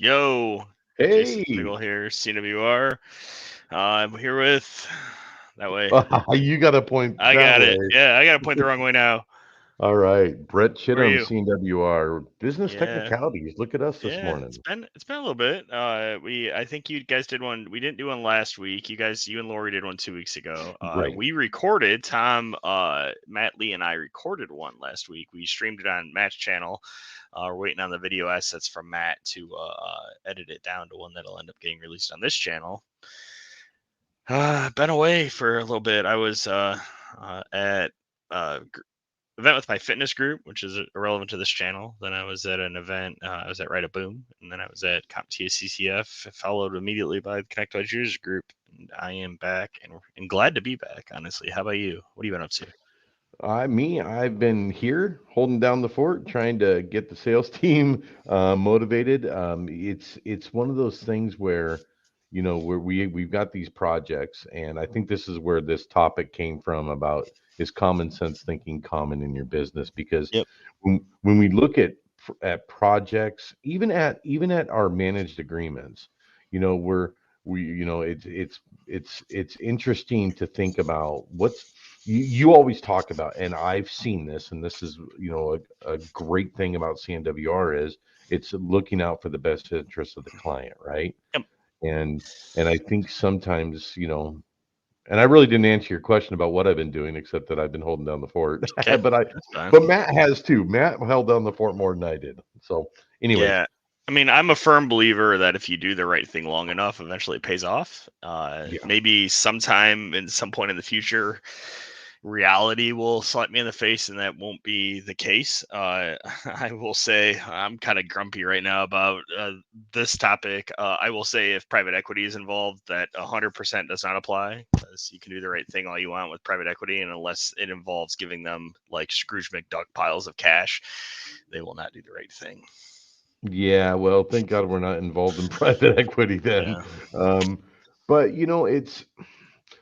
Yo, Jason Hey, Figgle here, CWR. I'm here with that way. you got to point I that got it. way. Yeah, I got to point the wrong way now. All right, Brett Where are Chittum, you? CNWR, Business Yeah, Technicalities. Look at us this yeah. It's morning. been it's been a little bit. I think you guys did one. We didn't do one last week. You and Lori did one 2 weeks ago. Right. We recorded. Tom, Matt, Lee, and I recorded one last week. We streamed it on Matt's channel. We're waiting on the video assets from Matt to edit it down to one that'll end up getting released on this channel. Been away for a little bit. I was at event with my fitness group, which is irrelevant to this channel. Then I was at an event. I was at Write a Boom, and then I was at CompTIA CCF, followed immediately by the Connecticut Users Group. And I am back and glad to be back. Honestly, how about you? What have you been up to? I've been here holding down the fort, trying to get the sales team motivated. It's one of those things where, where we've got these projects, and I think this is where this topic came from about is common sense thinking common in your business? Because Yep. when we look at projects, even at our managed agreements, you know, we're we you know it's interesting to think about you always talk about, and I've seen this, and this is, a great thing about CNWR is it's looking out for the best interest of the client, right? Yep. And I think sometimes, and I really didn't answer your question about what I've been doing, except that I've been holding down the fort. It's okay. but I, That's fine. but Matt has too. Matt held down the fort more than I did. So, anyways, Yeah. I mean, I'm a firm believer that if you do the right thing long enough, eventually it pays off. yeah, Maybe sometime in some point in the future, reality will slap me in the face, and that won't be the case. I will say I'm kind of grumpy right now about this topic. I will say if private equity is involved, that 100% does not apply, because you can do the right thing all you want with private equity, and unless it involves giving them like Scrooge McDuck piles of cash, they will not do the right thing. yeah. Well, thank God we're not involved in private equity then. Yeah. Um, but it's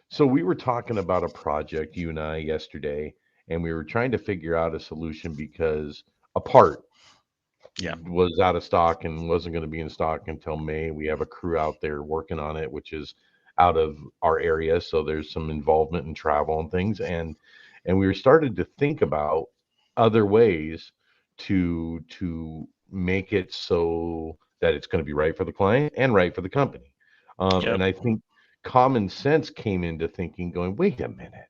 so we were talking about a project, you and I, yesterday, and we were trying to figure out a solution because a part Yeah. was out of stock and wasn't going to be in stock until May. We have a crew out there working on it, which is out of our area, so there's some involvement in travel and things. And we were started to think about other ways to make it so that it's going to be right for the client and right for the company. Yep. And I think common sense came into thinking, going, wait a minute,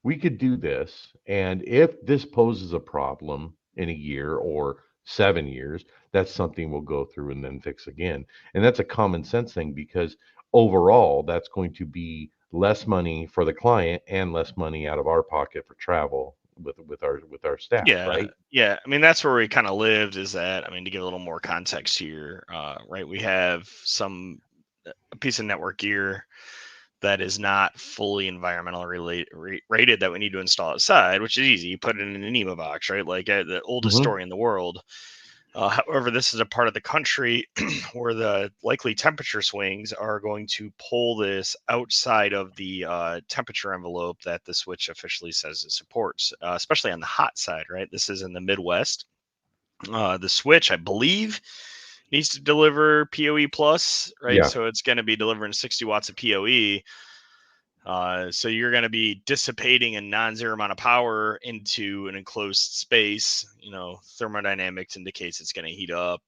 we could do this. And if this poses a problem in a year or 7 years, that's something we'll go through and then fix again. And that's a common sense thing because overall, that's going to be less money for the client and less money out of our pocket for travel with our staff, Yeah, right? yeah. I mean, that's where we kind of lived. Is that, I mean, to give a little more context here, right? We have a piece of network gear that is not fully rated that we need to install outside, which is easy. You put it in an NEMA box, right? Like the oldest Hmm. story in the world. However, this is a part of the country where the likely temperature swings are going to pull this outside of the temperature envelope that the switch officially says it supports, especially on the hot side, right? This is in the Midwest. The switch, I believe, needs to deliver PoE plus, right? Yeah. So it's going to be delivering 60 watts of PoE. So you're going to be dissipating a non-zero amount of power into an enclosed space. Thermodynamics indicates it's going to heat up.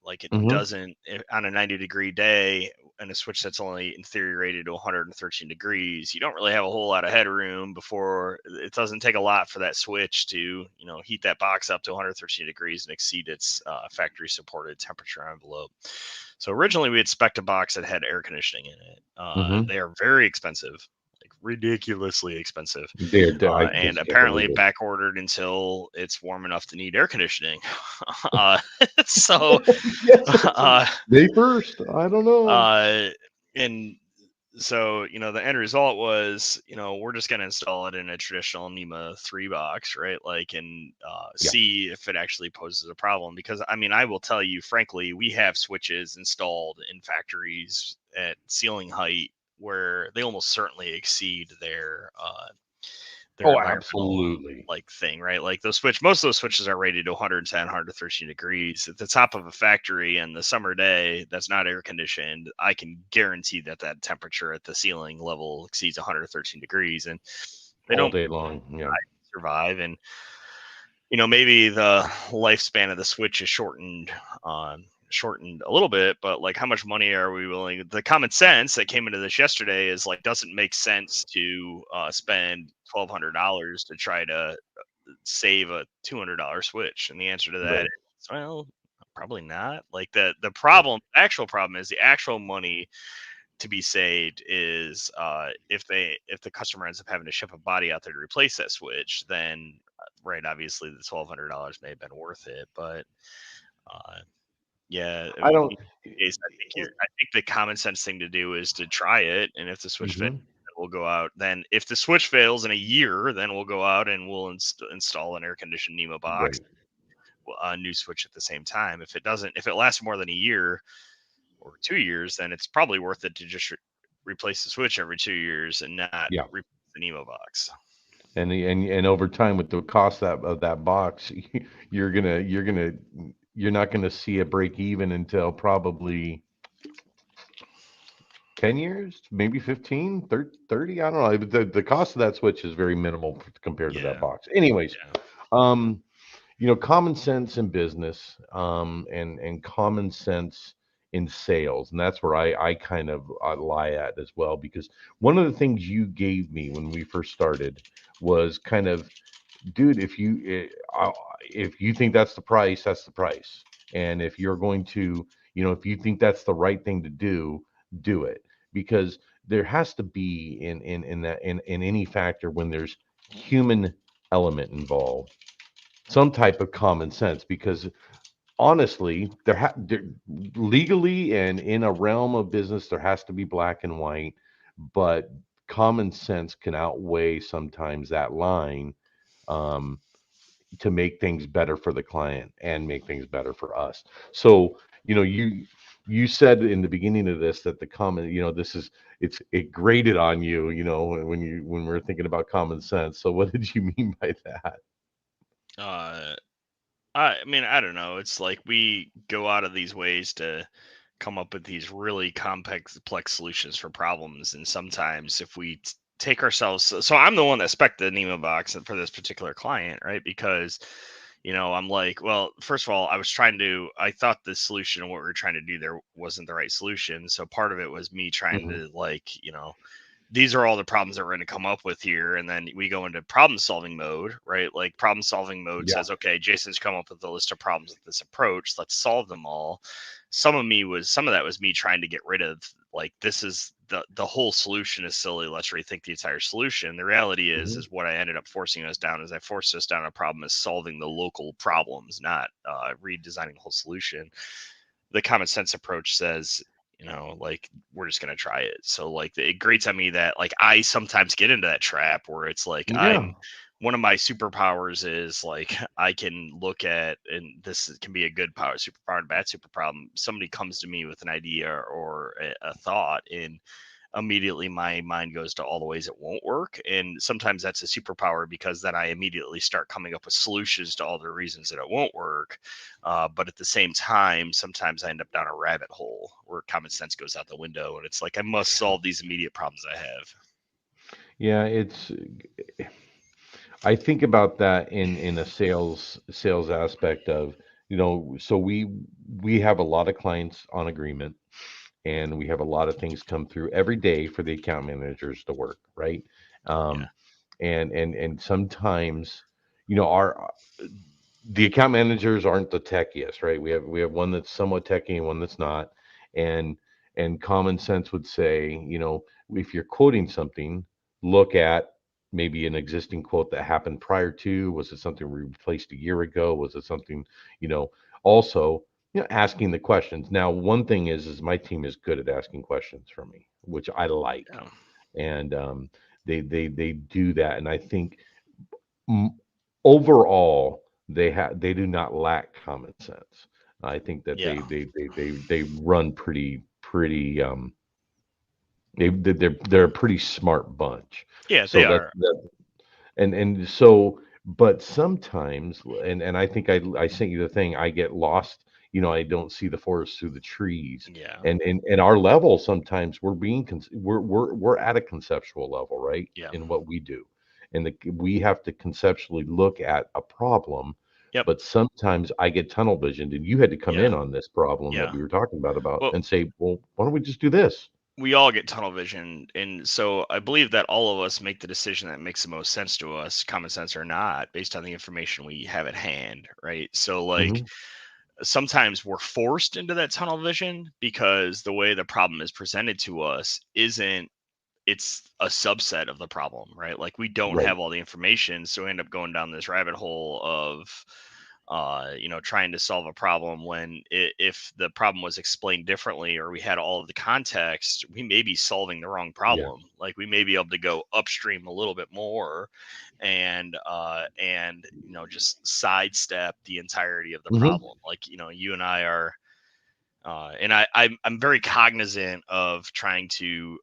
Like it Hmm. doesn't on a 90-degree day, and a switch that's only in theory rated to 113 degrees. You don't really have a whole lot of headroom before it doesn't take a lot for that switch to heat that box up to 113 degrees and exceed its factory supported temperature envelope. So originally we had spec'd a box that had air conditioning in it. Hmm. They are very expensive, like ridiculously expensive, I and just can't believe apparently it. back ordered until it's warm enough to need air conditioning. uh, so, Yes. uh, May 1st. I don't know. uh, and so the end result was we're just going to install it in a traditional NEMA 3 box, right? Like, and Yeah. see if it actually poses a problem, because I mean, I will tell you frankly, we have switches installed in factories at ceiling height where they almost certainly exceed their Oh, environmental absolutely. like thing, right? Like most of those switches are rated to 110, 113 degrees at the top of a factory and the summer day that's not air conditioned. I can guarantee that that temperature at the ceiling level exceeds 113 degrees, and they All don't day long. Yeah. survive. And maybe the lifespan of the Switch is shortened a little bit, but like how much money are we willing? The common sense that came into this yesterday is like, doesn't make sense to spend $1,200 to try to save a $200 Switch. And the answer to that Right. is, well, probably not. Like actual problem is the actual money to be saved is if the customer ends up having to ship a body out there to replace that switch, then right, obviously the $1,200 may have been worth it. But uh, yeah, I I mean, don't. I think the common sense thing to do is to try it, and if the switch fails, Mhm. we'll go out. Then if the switch fails in a year, then we'll go out and we'll install an air conditioned NEMA box, Right. a new switch at the same time. If it lasts more than a year or 2 years, then it's probably worth it to just replace the switch every 2 years and not Yeah. replace the Nemo box. And over time, with the cost of that box, you're not gonna see a break even until probably 10 years, maybe 15, 30. I don't know. The cost of that switch is very minimal compared to that Yeah, box. Anyways, yeah, um, common sense in business, and common sense in sales, and that's where I kind of lie at as well, because one of the things you gave me when we first started was kind of, dude, if you think that's the price, that's the price. And if you're going to, if you think that's the right thing to do it. Because there has to be in any factor, when there's human element involved, some type of common sense. Because honestly, there legally and in a realm of business, there has to be black and white, but common sense can outweigh sometimes that line, um, to make things better for the client and make things better for us. So, you said in the beginning of this that the common, this is it grated on you, when we're thinking about common sense. So what did you mean by that? uh, I mean, I don't know. It's like we go out of these ways to come up with these really complex solutions for problems, and sometimes if we take ourselves, so I'm the one that spec the Nemo box for this particular client, right? Because I'm like, well, first of all, I thought the solution and what we were trying to do there wasn't the right solution. So part of it was me trying Hmm. to, like, these are all the problems that we're going to come up with here. And then we go into problem solving mode, right? Like problem solving mode Yeah. says, okay, Jason's come up with a list of problems with this approach. Let's solve them all. Some of that was me trying to get rid of, like, this is the whole solution is silly. Let's rethink the entire solution. The reality Hmm. is what I ended up forcing us down is I forced us down a problem is solving the local problems, not redesigning the whole solution. The common sense approach says, like, we're just going to try it. So like it grates on me that like I sometimes get into that trap where it's like Yeah. one of my superpowers is like I can look at, and can be a good power, superpower and a bad super problem. Somebody comes to me with an idea or a thought, and immediately my mind goes to all the ways it won't work. And sometimes that's a superpower because then I immediately start coming up with solutions to all the reasons that it won't work. But at the same time, sometimes I end up down a rabbit hole where common sense goes out the window, and it's like I must solve these immediate problems I have. Yeah, I think about that in a sales aspect of, so we have a lot of clients on agreement, and we have a lot of things come through every day for the account managers to work, right? Yeah, Um, and sometimes, our the account managers aren't the techiest, right? We have one that's somewhat techy and one that's not. And common sense would say, if you're quoting something, look at maybe an existing quote that happened prior to. Was it something we replaced a year ago? Was it something, you know, also, asking the questions. Now, one thing is my team is good at asking questions from me, which I like. yeah, And they do that. And I think, mm, overall, they do not lack common sense. I think that yeah, they run pretty, they're a pretty smart bunch. yeah. So They are. And so, but sometimes, and I think I sent you the thing. I get lost. I don't see the forest through the trees. Yeah. And our level, sometimes we're being we're at a conceptual level, right, Yeah. in what we do, and we have to conceptually look at a problem. Yep. But sometimes I get tunnel visioned, and you had to come Yeah. in on this problem that Yeah. we were talking about Well, and say, well, why don't we just do this? we all get tunnel vision, and so I believe that all of us make the decision that makes the most sense to us, common sense or not, based on the information we have at hand, right? So like Hmm. sometimes we're forced into that tunnel vision because the way the problem is presented to us isn't, it's a subset of the problem, right? Like we don't Right. have all the information, so we end up going down this rabbit hole of trying to solve a problem when if the problem was explained differently or we had all of the context, we may be solving the wrong Yeah. problem. Like we may be able to go upstream a little bit more and just sidestep the entirety of the Hmm. problem. Like you and I are and I'm very cognizant of trying to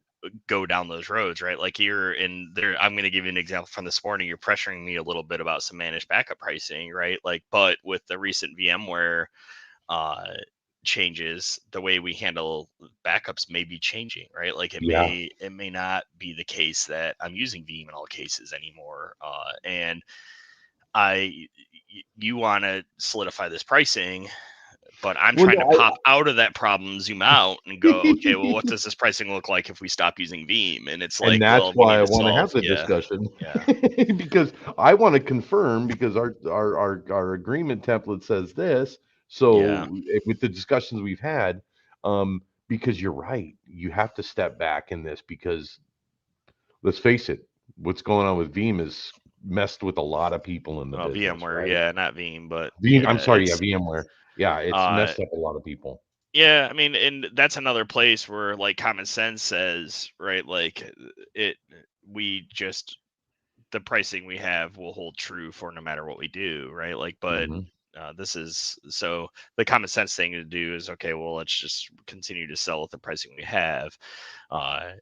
go down those roads, right? Like you're in there. I'm going to give you an example from this morning. You're pressuring me a little bit about some managed backup pricing, right? Like, but with the recent VMware uh, changes, the way we handle backups may be changing, right? Like Yeah. it may not be the case that I'm using Veeam in all cases anymore, and I you want to solidify this pricing, but I'm Well, trying to no, pop out of that problem, zoom out, and go, okay, well, what does this pricing look like if we stop using Veeam? And it's and like, that's well, we why need I to want to solve, have the yeah, discussion yeah, because I want to confirm because our agreement template says this. yeah, So with the discussions we've had, because you're right, you have to step back in this because let's face it, what's going on with Veeam is messed with a lot of people in the well, business, VMware, right? yeah, not Veeam, but I'm yeah, sorry, yeah, VMware. Yeah, it's uh, messed up a lot of people. yeah, I mean, and that's another place where like common sense says, right, like it, we just the pricing we have will hold true for no matter what we do, right? Like, but Hmm. this is so the common sense thing to do is okay. Well, let's just continue to sell with the pricing we have.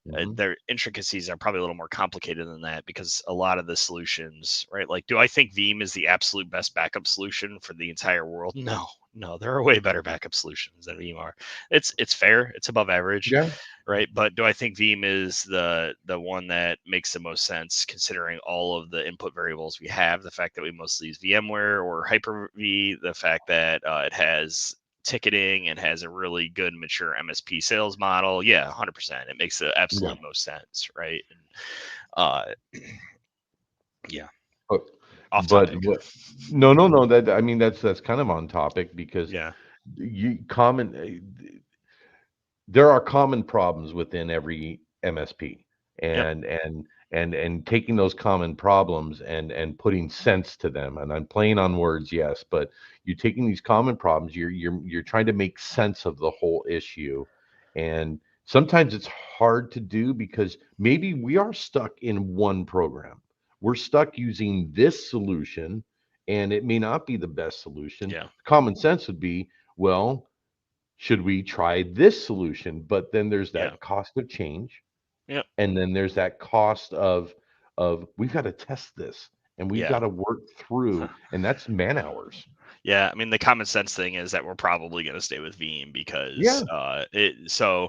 Hmm. Their intricacies are probably a little more complicated than that because a lot of the solutions, right? Like, do I think Veeam is the absolute best backup solution for the entire world? No, no, there are way better backup solutions than Veeam are. It's fair, it's above average, Yeah. right? But do I think Veeam is the one that makes the most sense considering all of the input variables we have? The fact that we mostly use VMware or Hyper-V, the fact that it has ticketing and has a really good mature MSP sales model. Yeah, 100%. It makes the Yeah. absolute most sense, right? And, uh, yeah, But, off but topic. what? No, no, no. That I mean, that's kind of on topic because Yeah. you common. There are common problems within every MSP, Yep. and taking those common problems and putting sense to them. And I'm playing on words, yes, but you're taking these common problems, you're trying to make sense of the whole issue. And sometimes it's hard to do because maybe we are stuck in one program. We're stuck using this solution, and it may not be the best solution. Yeah. Common sense would be, well, should we try this solution? But then there's Yeah. that cost of change, Yep. and then there's that cost of we've got to test this and we've Yeah. got to work through, and that's man hours. Yeah, I mean the common sense thing is that we're probably going to stay with Veeam because Yeah, it. So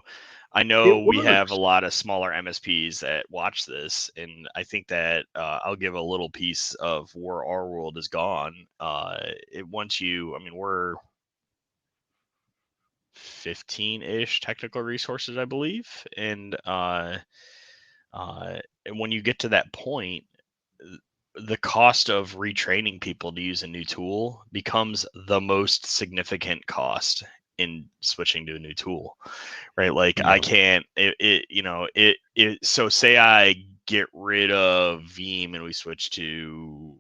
I know it we have a works. lot of smaller MSPs that watch this, and I think that I'll give a little piece of where our world is gone. Once I mean, we're 15-ish technical resources, I believe, and when you get to that point, the cost of retraining people to use a new tool becomes the most significant cost in switching to a new tool, right? Like I Yeah. can't so say I get rid of Veeam and we switch to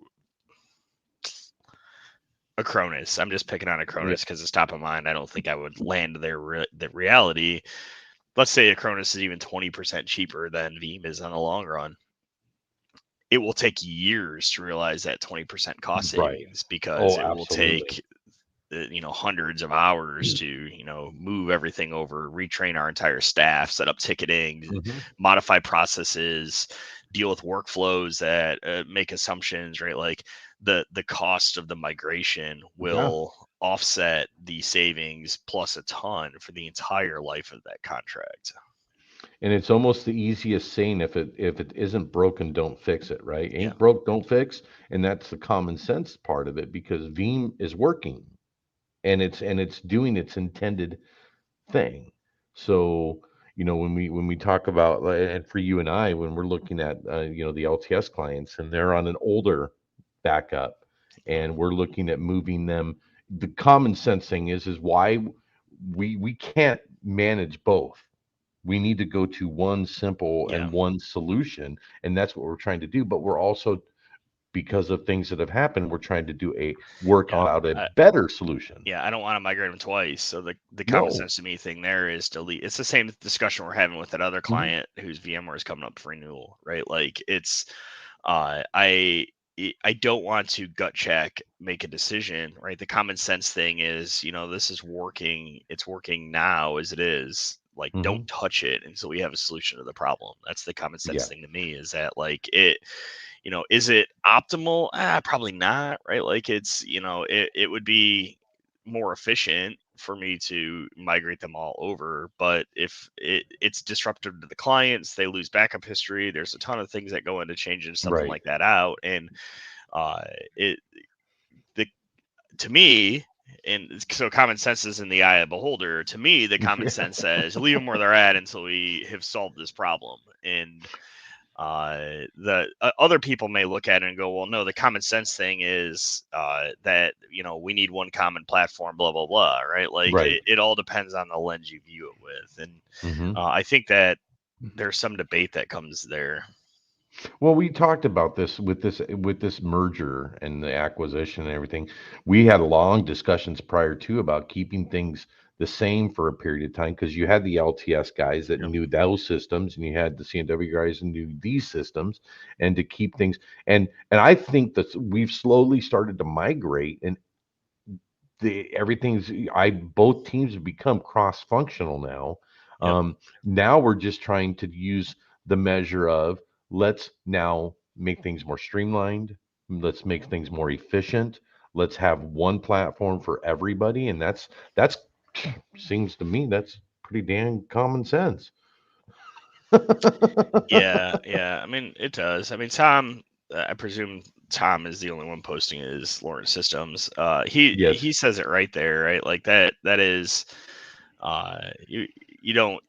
Acronis. I'm just picking on Yeah. Acronis because it's top of mind. I don't think I would land the reality. Let's say Acronis is even 20% cheaper than Veeam is on the long run. It will take years to realize that 20% cost Right. savings because Oh, it will absolutely. take hundreds of hours to move everything over, retrain our entire staff, set up ticketing, Hmm. modify processes, deal with workflows that make assumptions, right? Like the cost of the migration Yeah. will offset the savings plus a ton for the entire life of that contract. And it's almost the easiest saying, if it isn't broken, don't fix it, right? Yeah. Ain't broke, don't fix. And that's the common sense part of it, because Veeam is working, and it's doing its intended thing. So, when we talk about, and for you and I, when we're looking at the LTS clients, and they're on an older backup, and we're looking at moving them, the common sense thing is why we can't manage both. We need to go to one simple Yeah. and one solution, and that's what we're trying to do. But we're also, because of things that have happened, we're trying to do a work Yeah. out a I, better solution. yeah, I don't want to migrate them twice. So the common No. sense to me thing there is delete. It's the same discussion we're having with that other Hmm. client whose VMware is coming up for renewal, right? Like it's I don't want to gut check, make a decision, right? The common sense thing is, this is working. It's working now as it is. Like, don't Hmm. touch it until we have a solution to the problem. That's the common sense Yeah. thing to me. Is that like it? Is it optimal? Probably not, right? Like it would be more efficient for me to migrate them all over. But if it's disruptive to the clients, they lose backup history. There's a ton of things that go into changing something Right. like that out. And uh, it the to me, and so common sense is in the eye of the beholder. To me, the common Yeah. sense says leave them where they're at until we have solved this problem. And the other people may look at it and go, well, no, the common sense thing is that we need one common platform, blah blah blah, right? Like Right. it all depends on the lens you view it with. And Hmm. I think that there's some debate that comes there. Well, we talked about this with this merger and the acquisition and everything. We had long discussions prior to about keeping things the same for a period of time, because you had the LTS guys that Yep. knew those systems, and you had the CNW guys who knew these systems, and to keep things. And I think that we've slowly started to migrate, and the everything's I both teams have become cross-functional now. Yep. Now we're just trying to use the measure of, let's now make things more streamlined, let's make things more efficient, let's have one platform for everybody, and that's seems to me that's pretty damn common sense. Yeah, yeah. I mean, it does. I mean, Tom. I presume Tom is the only one posting his Lawrence systems. He Yes. says it right there, right? Like that. That is, you don't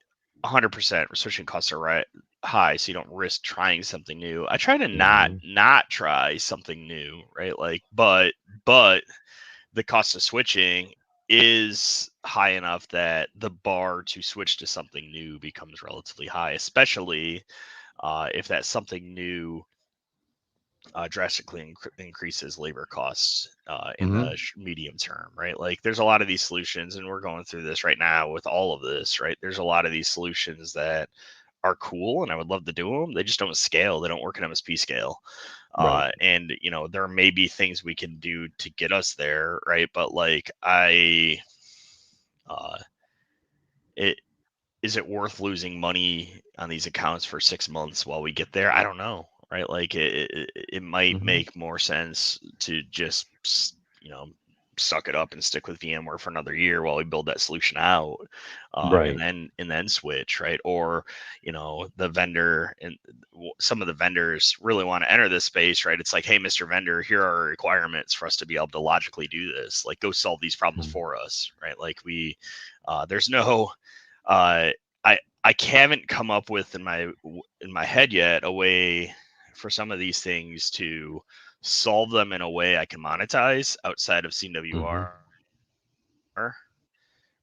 100% switching costs are right high, so you don't risk trying something new. I try to not Hmm. not try something new, right? Like, but the cost of switching is high enough that the bar to switch to something new becomes relatively high, especially if that something new drastically increases labor costs in the Hmm. medium term, right? Like there's a lot of these solutions, and we're going through this right now with all of this, right? There's a lot of these solutions that are cool, and I would love to do them. They just don't scale. They don't work at MSP scale. Right. And there may be things we can do to get us there, right? But like uh, it is it worth losing money on these accounts for 6 months while we get there? I don't know, right? Like it might Hmm. make more sense to just suck it up and stick with VMware for another year while we build that solution out, and Right. then switch, right? Or the vendor and some of the vendors really want to enter this space, right? It's like, hey, Mr. Vendor, here are our requirements for us to be able to logically do this. Like, go solve these problems Mhm. for us, right? Like there's no uh, I haven't come up with in my head yet a way for some of these things to solve them in a way I can monetize outside of Mhm. CWR,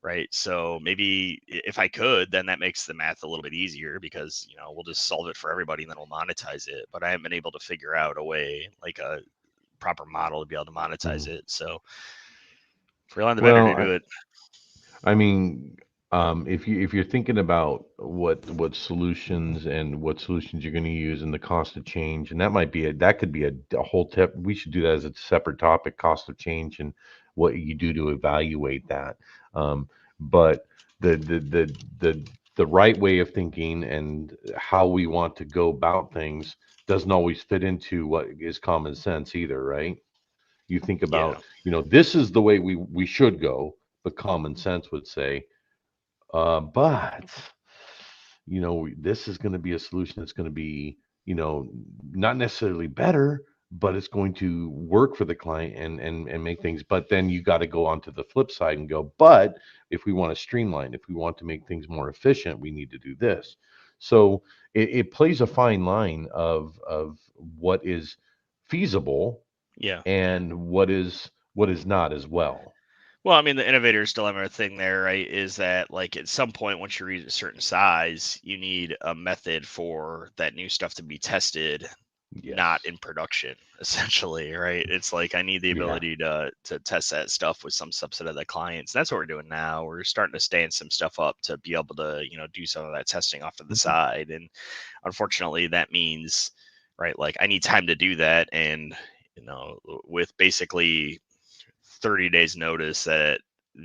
right? So maybe if I could, then that makes the math a little bit easier because we'll just solve it for everybody and then we'll monetize it. But I haven't been able to figure out a way, like a proper model to be able to monetize Mhm. it. So if we rely on the vendor Well, to do it, I mean, if you're thinking about what solutions you're going to use and the cost of change, and that could be a whole tip. We should do that as a separate topic, cost of change, and what you do to evaluate that. But the the the the the right way of thinking and how we want to go about things doesn't always fit into what is common sense either, right? You think Yeah. about, this is the way we should go, but common sense would say, but this is going to be a solution that's going to be, you know, not necessarily better, but it's going to work for the client and make things. But then you got to go on to the flip side and go, but if we want to streamline, if we want to make things more efficient, we need to do this. So it plays a fine line of what is feasible Yeah. and what is not as well. Well, I mean, the innovator's dilemma thing there, right, is that like at some point, once you reach a certain size, you need a method for that new stuff to be tested, not Yes. in production, essentially, right? It's like I need the Yeah. ability to test that stuff with some subset of the clients. That's what we're doing now. We're starting to stand some stuff up to be able to, do some of that testing off to the Mhm. side. And unfortunately, that means, right, like I need time to do that. And, with basically 30 days notice that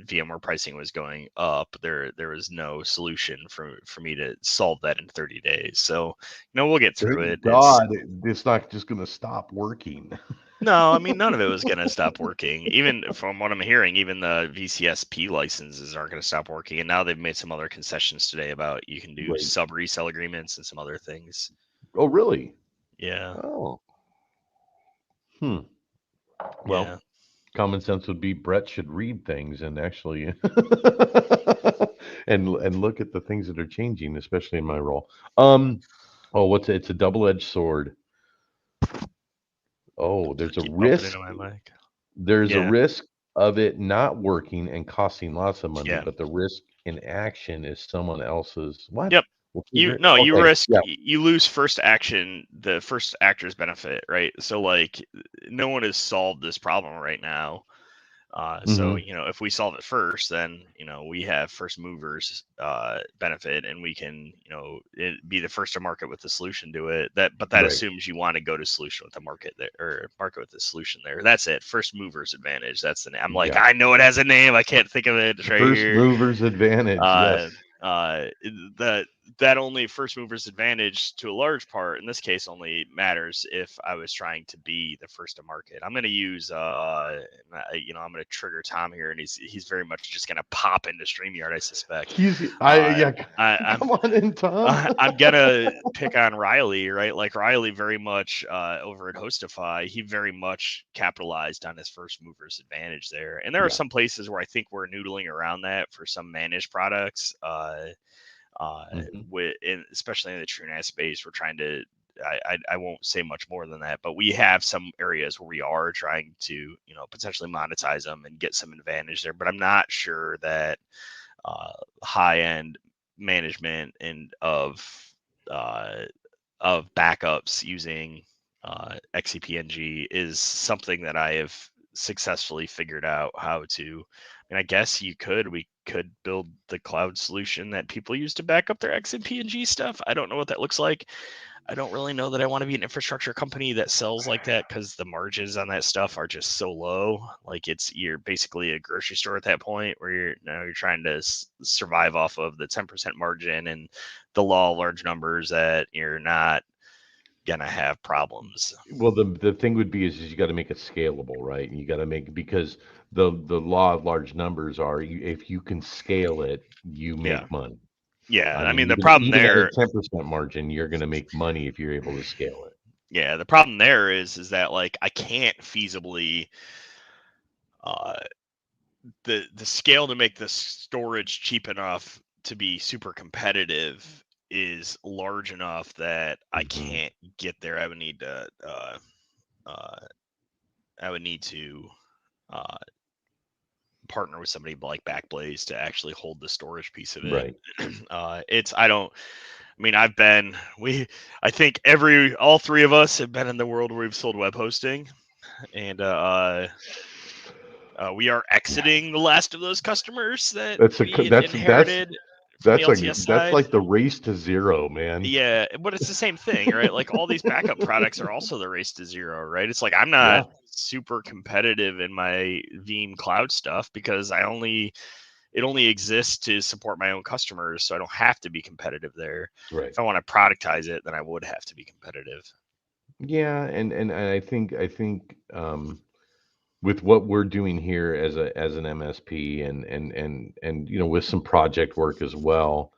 VMware pricing was going up, there was no solution for me to solve that in 30 days. So, we'll get through it. Thank It's God it's not just going to stop working. No, I mean none of it was going to stop working. Even from what I'm hearing, even the VCSP licenses aren't going to stop working. And now they've made some other concessions today about you can do Right. sub resell agreements and some other things. Oh, really? Yeah. Oh. Hmm. Yeah. Well, common sense would be Brett should read things and actually and look at the things that are changing, especially in my role. Oh, it's a double-edged sword. Oh, I keep bumping into my mic. there's a Yeah. risk of it not working and costing lots of money, Yeah. but the risk in action is someone else's what? Yep. We'll You figure it. no, you Okay. risk Yeah. you lose first action, the first actor's benefit, right? So like no one has solved this problem right now. So, Hmm. if we solve it first, then, we have first movers benefit and we can, be the first to market with the solution to it. But that Right. assumes you want to go to solution with the market there or market with the solution there. That's it. First movers advantage. That's the name. I'm like, Yeah. I know it has a name. I can't think of it. It's right First here. mover's advantage. Yes. uh, uh, that that only first mover's advantage to a large part in this case only matters if I was trying to be the first to market. I'm going to use I'm going to trigger Tom here, and he's very much just going to pop into StreamYard, I suspect. He's I Uh, yeah. I'm Come on in, Tom. I'm gonna pick on Riley, right? Like Riley very much over at HostiFi, he very much capitalized on his first mover's advantage there. And there are Yeah. some places where I think we're noodling around that for some managed products. Uh, Hmm. especially in the TrueNAS space, we're trying to. I won't say much more than that, but we have some areas where we are trying to, potentially monetize them and get some advantage there. But I'm not sure that high end management and uh, of backups using XCPNG is something that I have successfully figured out how to. I mean, I guess we could build the cloud solution that people use to back up their XCPNG stuff. I don't know what that looks like. I don't really know that I want to be an infrastructure company that sells like that because the margins on that stuff are just so low. Like you're basically a grocery store at that point where you're trying to survive off of the 10% margin and the law of large numbers that you're not gonna have problems. Well, the thing would be is you got to make it scalable, right? You got to make because the law of large numbers are if you can scale it, you Yeah, make money. yeah. I I mean, mean, the even problem even at a there, 10% margin, you're going to make money if you're able to scale it. yeah, the problem there is that like I can't feasibly uh, the scale to make the storage cheap enough to be super competitive is large enough that I Hmm. can't get there. Uh, I would need to uh, partner with somebody like Backblaze to actually hold the storage piece of it. Right. It's I don't. I mean, I think all three of us have been in the world where we've sold web hosting, and we are exiting the last of those customers that we That's inherited on the That's LTS like side, the race to zero, man. yeah, but it's the same thing, right? Like all these backup products are also the race to zero, right? It's like I'm not Yeah, super competitive in my Veeam cloud stuff because it only exists to support my own customers, so I don't have to be competitive there. right. If I want to productize it, then I would have to be competitive. Yeah, and I think with what we're doing here as an MSP and with some project work as well,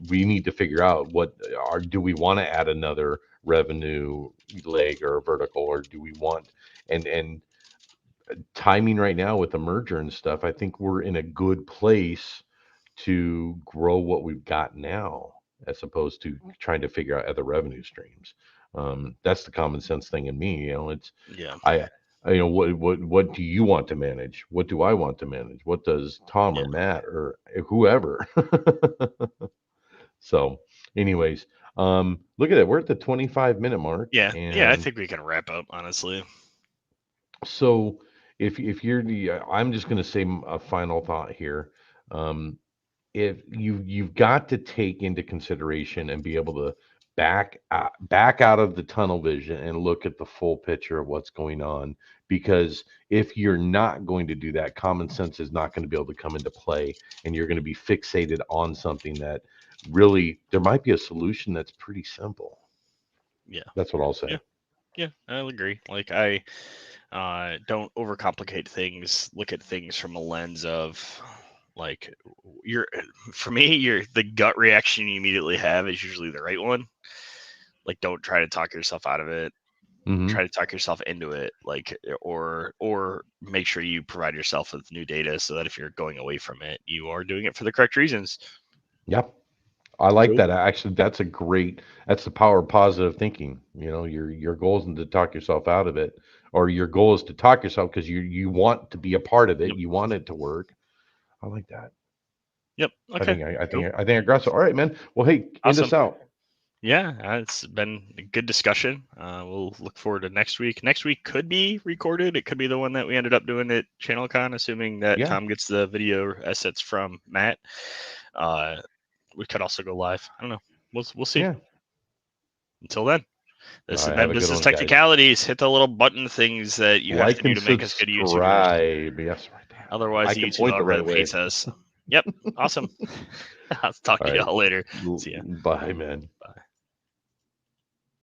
we need to figure out what are do we want to add another revenue leg or a vertical, or do we want and timing right now with the merger and stuff, I think we're in a good place to grow what we've got now, as opposed to trying to figure out other revenue streams. That's the common sense thing in me. It's Yeah. I, what do you want to manage? What do I want to manage? What does Tom Yeah. or Matt or whoever? So, anyways, look at it. We're at the 25-minute mark, Yeah. Yeah. I and think we can wrap up, honestly. so if you're the, I'm just going to say a final thought here. Um, if you've got to take into consideration and be able to back out of the tunnel vision and look at the full picture of what's going on, because if you're not going to do that, common sense is not going to be able to come into play, and you're going to be fixated on something that really there might be a solution that's pretty simple. Yeah. That's what I'll Yeah. say. Yeah. I'll agree. Like I don't overcomplicate things. Look at things from a lens of like you're for me, the gut reaction you immediately have is usually the right one. Like don't try to talk yourself out of it. Hmm. Try to talk yourself into it, like or make sure you provide yourself with new data so that if you're going away from it, you are doing it for the correct reasons. Yeah. I like Cool. that. Actually, that's the power of positive thinking. Your goal isn't to talk yourself out of it, or your goal is to talk yourself because you want to be a part of it. Yep. You want it to work. I like that. Yep. I Okay. think I, I Cool. think I think I got so. All right, man. Well, hey, end Awesome. us out. Yeah, it's been a good discussion. We'll look forward to next week. Next week could be recorded. It could be the one that we ended up doing at ChannelCon, assuming that Yeah, Tom gets the video assets from Matt. Uh, we could also go live. I don't know. We'll see. yeah. Until then, this All has right, have been a good Business one, guys. Technicalities. Hit the little button things that you have to Like do and to make us good YouTubers. subscribe. Yes, right there. Otherwise, I the can YouTube point the right algorithm way. hates us. Yep. Awesome. I'll talk All to right. y'all later. See ya. Bye, man. Bye.